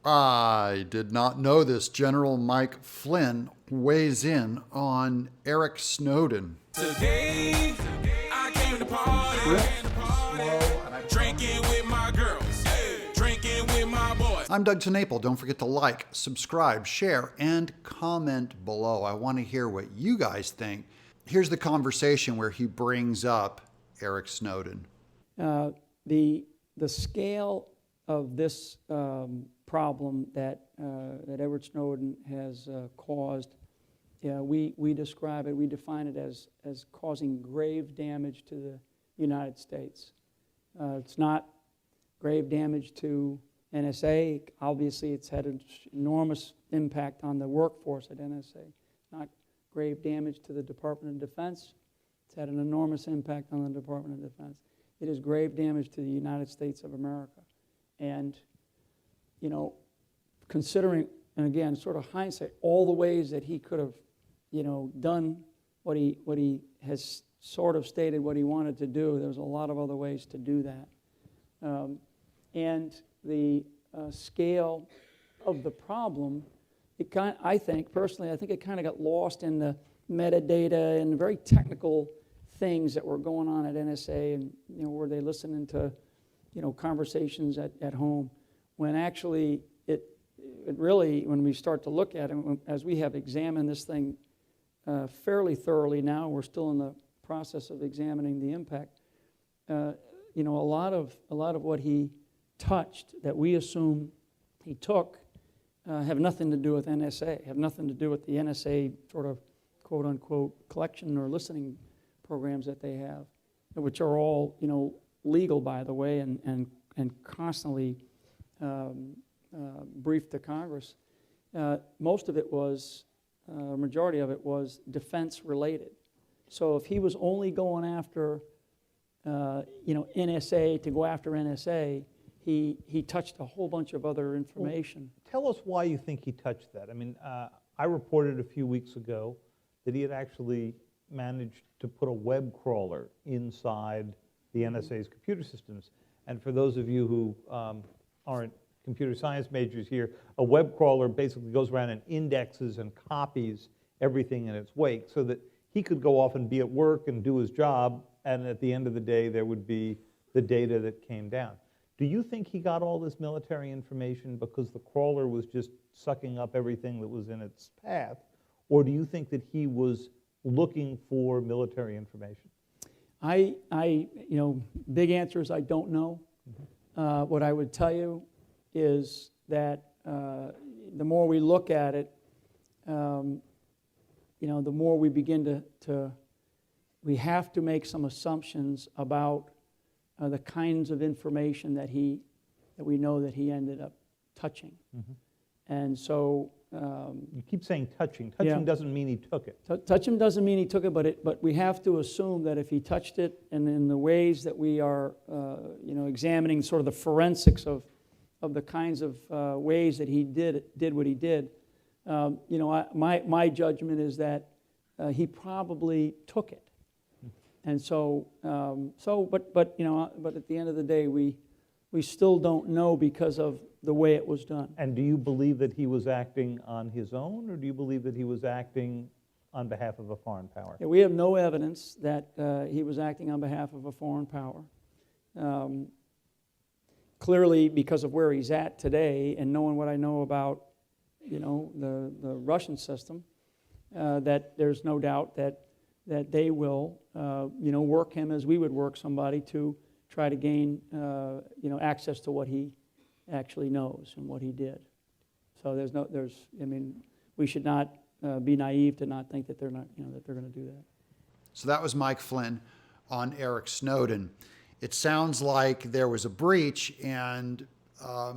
I did not know this. General Mike Flynn weighs in on Eric Snowden. Today, I came to party, drinking with my girls, drinking with my boys. I'm Doug TenNapel. Don't forget to like, subscribe, share, and comment below. I want to hear what you guys think. Here's the conversation where he brings up Eric Snowden. The scale of this problem that Edward Snowden has caused, we describe it, we define it as causing grave damage to the United States. It's not grave damage to NSA. Obviously, it's had an enormous impact on the workforce at NSA. Not grave damage to the Department of Defense. It's had an enormous impact on the Department of Defense. It is grave damage to the United States of America. And, you know, considering, and again, sort of hindsight, all the ways that he could have, you know, done what he has sort of stated what he wanted to do, there's a lot of other ways to do that. And the scale of the problem, I think it kind of got lost in the metadata and very technical things that were going on at NSA, and you know, were they listening to, you know, conversations at home, when actually it really, when we start to look at it, as we have examined this thing fairly thoroughly now, we're still in the process of examining the impact. You know, a lot of what he touched that we assume he took have nothing to do with NSA, have nothing to do with the NSA sort of quote unquote collection or listening programs that they have, which are all, you know, legal, by the way, and constantly briefed to Congress. Most of it was, majority of it was defense related. So if he was only going after, you know, NSA to go after NSA, he touched a whole bunch of other information. Well, tell us why you think he touched that. I mean, I reported a few weeks ago that he had actually managed to put a web crawler inside the NSA's computer systems. And for those of you who aren't computer science majors here, a web crawler basically goes around and indexes and copies everything in its wake so that he could go off and be at work and do his job, and at the end of the day there would be the data that came down. Do you think he got all this military information because the crawler was just sucking up everything that was in its path, or do you think that he was looking for military information? You know, big answer is I don't know. What I would tell you is that the more we look at it, you know, the more we begin we have to make some assumptions about the kinds of information that we know that he ended up touching. And so you keep saying touching. Touching doesn't mean he took it. Touching doesn't mean he took it, but we have to assume that if he touched it, and in the ways that we are, you know, examining sort of the forensics of the kinds of ways that he did what he did, you know, my judgment is that he probably took it. And so, but you know, but at the end of the day, we still don't know because of the way it was done. And do you believe that he was acting on his own, or do you believe that he was acting on behalf of a foreign power? Yeah, we have no evidence that he was acting on behalf of a foreign power. Clearly, because of where he's at today, and knowing what I know about, you know, the Russian system, that there's no doubt that they will, you know, work him as we would work somebody to try to gain, you know, access to what he actually knows and what he did. So I mean, we should not be naive to not think that they're not, you know, that they're going to do that. So that was Mike Flynn on Eric Snowden. It sounds like there was a breach, and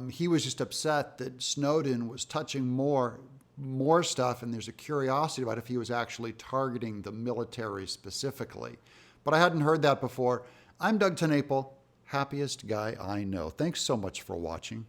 he was just upset that Snowden was touching more stuff, and there's a curiosity about if he was actually targeting the military specifically. But I hadn't heard that before. I'm Doug TenNapel, happiest guy I know. Thanks so much for watching.